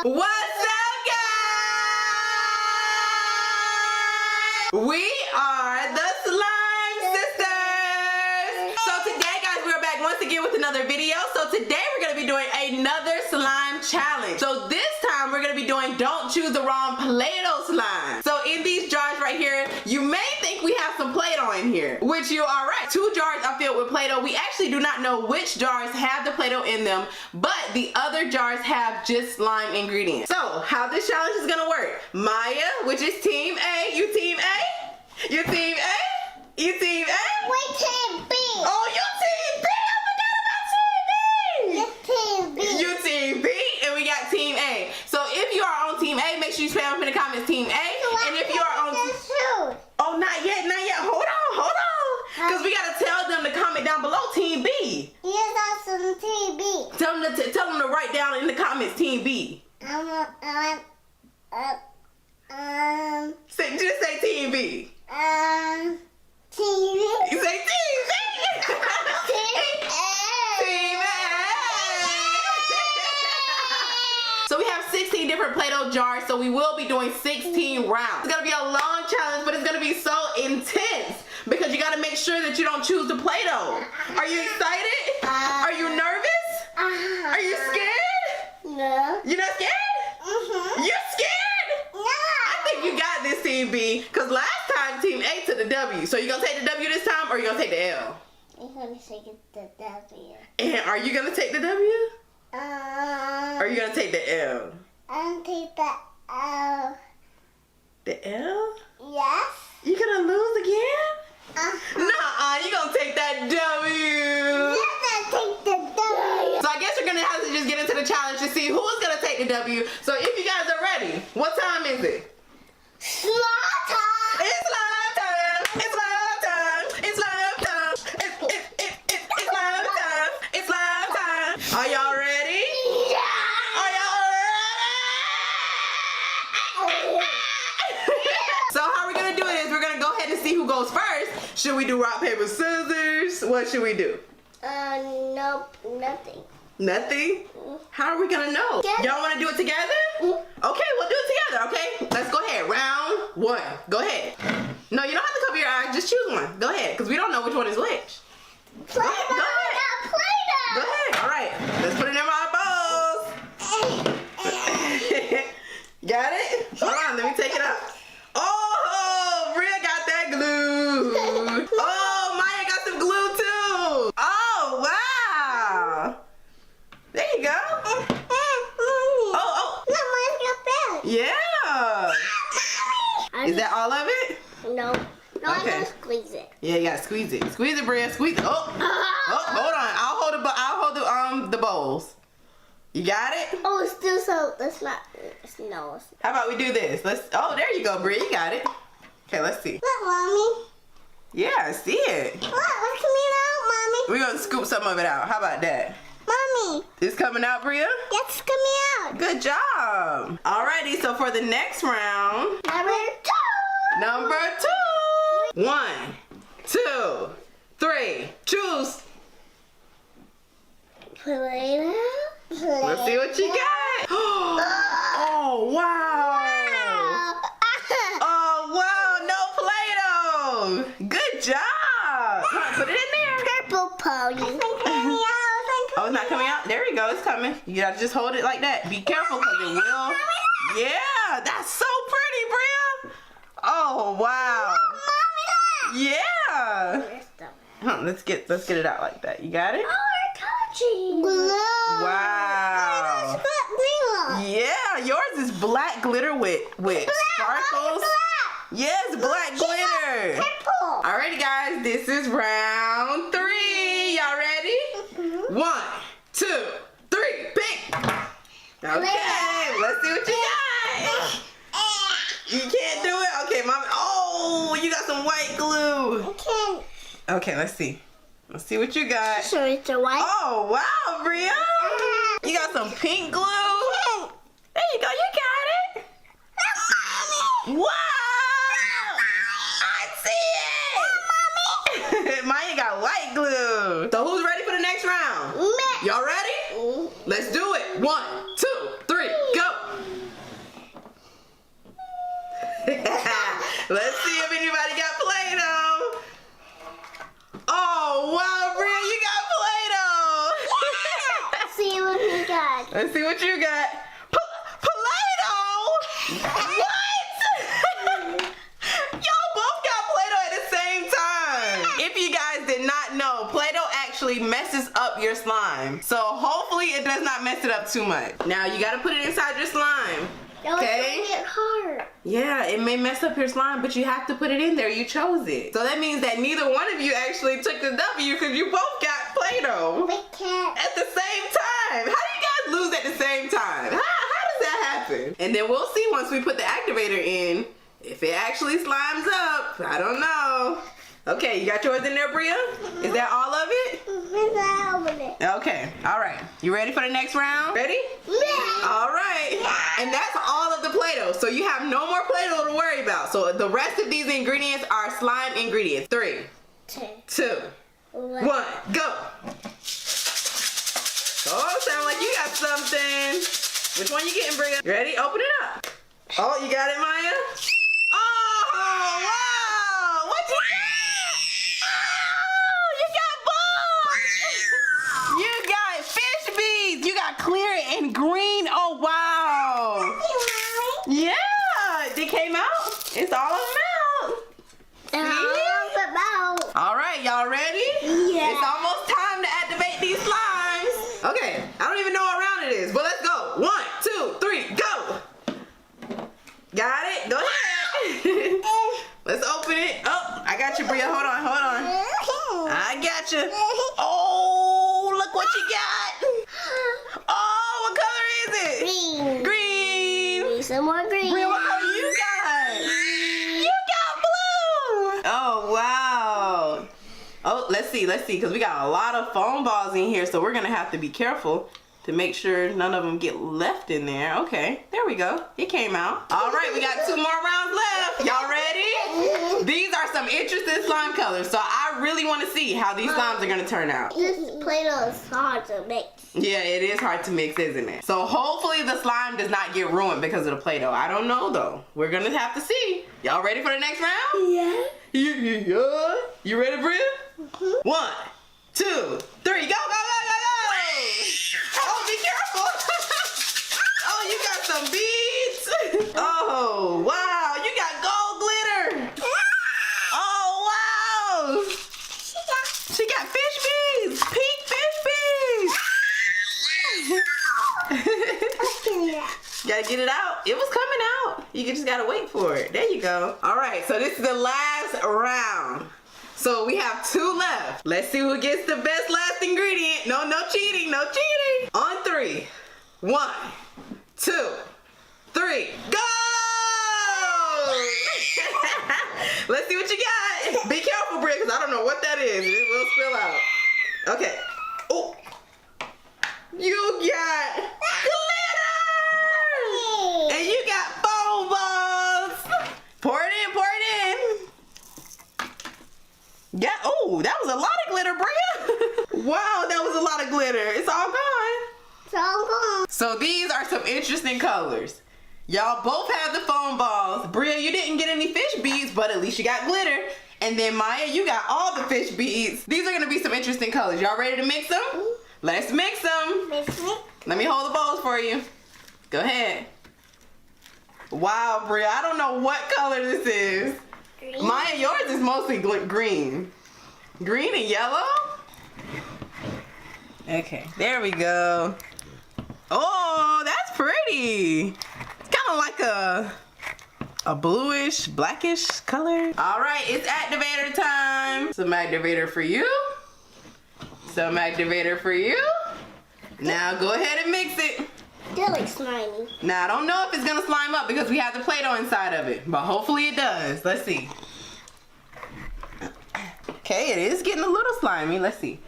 What's up, guys? We are the Slime Sisters. So today, guys, we're back once again with another video. So today we're going to be doing another slime challenge. So this time we're going to be doing don't choose the wrong Play-Doh slime. So in these jars right here, you may think we have some Play-Doh in here, which you are right. 2 jars are filled with Play-Doh. We actually do not know which jars have the Play-Doh in them, but the other jars have just slime ingredients. So how this challenge is gonna work? Maya, which is team A, you team A? You team A? You team A? We team B. Oh, you team B! I forgot about team B! You team B. You team B, and we got team A. So if you are on team A, make sure you spam up in the comments team A. And if you are on oh, not yet. Hold on. Because we gotta tell them to comment down below team B. Yes, that's some team B. Tell them to write down in the comments team B. Just say team B. Team B. You say team B. Team A. So we have 16 different Play-Doh jars, so we will be doing 16 rounds. It's gonna be a long challenge, but it's gonna be so intense because you gotta make sure that you don't choose the Play-Doh. Are you excited? Are you nervous? Are you scared? No. You're not scared? You're scared? No. I think you got this, Team B, because last time Team A took the W. So you gonna take the W this time, or you gonna take the L? I'm gonna take the W. And are you gonna take the W? Or are you gonna take the L? I'm take the L. The L? Yes. You gonna lose again? Nuh-uh, you gonna take that W. Yes, I take the W. So I guess you're gonna have to just get into the challenge to see who's gonna take the W. So if you guys are ready, what time is it? Slime time. It's slime time. It's slime time. It's slime time. It's slime time. It's slime time. Are y'all ready? Yeah. Are y'all ready? So how we're gonna do it is we're gonna go ahead and see who goes first. Should we do rock, paper, scissors? What should we do? Nope, nothing. Nothing? How are we gonna know? Y'all wanna do it together? Okay, we'll do it together, okay? Let's go ahead. Round 1. Go ahead. No, you don't have to cover your eyes. Just choose one. Go ahead, because we don't know which one is which. Play-Doh, Go ahead. not Play-Doh. Go ahead. All right. Let's put it in our bowls. Got it? Hold on. Let me take it out. Oh, Bria got that glue. Oh, Maya got some glue too. Oh, wow. There you go. Oh. No, mine's got bad. Yeah. Is that all of it? No. No, Okay. I gotta squeeze it. Yeah, you gotta squeeze it. Squeeze it, Bria. Squeeze it. Oh, hold on. I'll hold the bowls. You got it? Oh, it's still so. That's not. No. How about we do this? Oh, there you go, Bria. You got it. Okay, let's see. Look, mommy. Yeah, I see it. Look, what's coming out, mommy? We're gonna scoop some of it out. How about that? Mommy. It's coming out, Bria? It's coming out. Good job. Alrighty, so for the next round, Number 2. 1, 2, 3, choose. Play-Doh. Let's see what you got. Oh, wow. Oh, wow, no Play-Doh. Good job. Come on, put it in there. Purple pony. Oh, it's not coming out? There we go, it's coming. You gotta just hold it like that. Be careful, because it will. Yeah, that's so pretty, Bria. Oh, wow. Yeah. Let's get it out like that. You got it? Blue. Wow. Yeah, yours is black glitter with sparkles. Yes, black glitter. Purple. Alrighty, guys, this is round 3. Y'all ready? 1, 2, 3, pick. Okay, let's see what you got. You can't do it? Okay, Mama. Oh, you got some white glue. Okay. Okay, let's see. Let's see what you got. So it's a white. Oh, wow, Bria. You got some pink glue. There you go. You got it. Wow. I see it. Maya got white glue. So who's ready for the next round? Y'all ready? Let's do it. 1, 2, 3, go. Let's see if anybody got Play-Doh. Oh, wow, Bria, you got Play-Doh. See what we got. Let's see what you got. Play-Doh? What? Y'all both got Play-Doh at the same time. If you guys did not know, Play-Doh actually messes up your slime. So hopefully it does not mess it up too much. Now you gotta put it inside your slime. Okay. It's get hard. Yeah, it may mess up your slime, but you have to put it in there. You chose it. So that means that neither one of you actually took the W because you both got Play-Doh We can't. at the same time. How do you guys lose at the same time? How does that happen? And then we'll see once we put the activator in if it actually slimes up. I don't know. Okay, you got yours in there, Bria? Is that all of it? Okay, all right. You ready for the next round? Ready? Yeah. All right. And that's all of the Play-Doh. So you have no more Play-Doh to worry about. So the rest of these ingredients are slime ingredients. 3, 2, 1, go. Oh, sound like you got something. Which one you getting, Bria? Ready? Open it up. Oh, you got it, Maya? Oh, wow. What you got? You got fish beads. You got clear and green. Oh, wow. Yeah, it came out. It's all out. All right, y'all ready? Yeah. It's almost time to activate these slimes. Okay, I don't even know what round it is, but let's go. 1, 2, 3, go. Got it? Go ahead. Let's open it. Oh, I got you, Bria. Hold on, hold on. I got you. Oh, look what you got. Oh, what color is it? Green. Green. Some more green. Bria, what color you got? You got blue. Oh, wow. Oh, let's see, because we got a lot of foam balls in here, so we're going to have to be careful to make sure none of them get left in there. Okay, there we go. It came out. All right, we got 2 more rounds left. Y'all ready? These are some interesting slime colors, so I really want to see how these slimes are going to turn out. This Play-Doh is hard to mix. Yeah, it is hard to mix, isn't it? So hopefully the slime does not get ruined because of the Play-Doh. I don't know, though. We're going to have to see. Y'all ready for the next round? Yeah. Yeah. You ready, Bria? 1, 2, 3, go, go, go, go, go! Oh, be careful! Oh, you got some beads! Oh, wow, you got gold glitter! Oh, wow! She got fish beads! Pink fish beads! Gotta get it out. It was coming out. You just gotta wait for it. There you go. All right, so this is the last round. So we have 2 left. Let's see who gets the best last ingredient. No cheating, no cheating. On 3, 1, 2, 3, go! Let's see what you got. Be careful, Bria, because I don't know what that is. It will spill out. Okay. Oh, you got glitter, and you got foam balls. Pour it in, pour it in. Yeah, oh, that was a lot of glitter, Bria. Wow, that was a lot of glitter. It's all gone. It's all gone. So these are some interesting colors. Y'all both have the foam balls. Bria, you didn't get any fish beads, but at least you got glitter. And then Maya, you got all the fish beads. These are gonna be some interesting colors. Y'all ready to mix them? Let's mix them. Let me hold the bowls for you. Go ahead. Wow, Bria, I don't know what color this is. Green. Maya, yours is mostly green. Green and yellow? Okay, there we go. Oh, that's pretty. It's kind of like a bluish, blackish color. All right, it's activator time. Some activator for you. Some activator for you. Now go ahead and mix it. Still like slimy. Now I don't know if it's gonna slime up because we have the Play-Doh inside of it, but hopefully it does. Let's see. Okay, it is getting a little slimy. Let's see.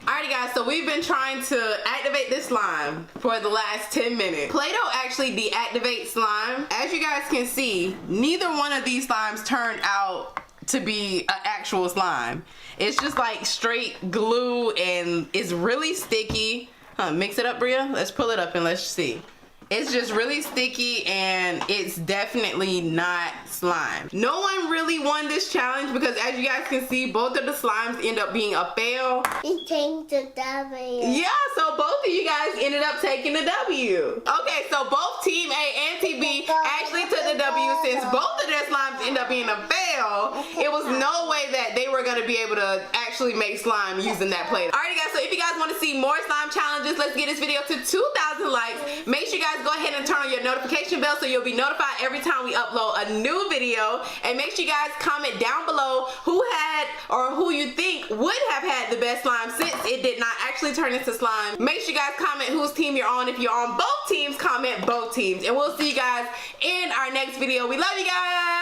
Alrighty guys, so we've been trying to activate this slime for the last 10 minutes. Play-Doh actually deactivates slime. As you guys can see, neither one of these slimes turned out to be an actual slime. It's just like straight glue and it's really sticky. Mix it up, Bria. Let's pull it up and let's see. It's just really sticky and it's definitely not slime. No one really won this challenge because as you guys can see, both of the slimes end up being a fail. He changed the W. Yeah, so both of you guys ended up taking the W. Okay, so both Team A and Team B actually took the W since both of their slimes end up being a fail. It was no way that they were gonna be able to actually make slime using that Play-Doh. Alrighty guys, so if you guys want to see more slime challenges, let's get this video to 2,000 likes. Make sure you guys go ahead and turn on your notification bell so you'll be notified every time we upload a new video. And make sure you guys comment down below who had or who you think would have had the best slime since it did not actually turn into slime. Make sure you guys comment whose team you're on. If you're on both teams, comment both teams. And we'll see you guys in our next video. We love you guys.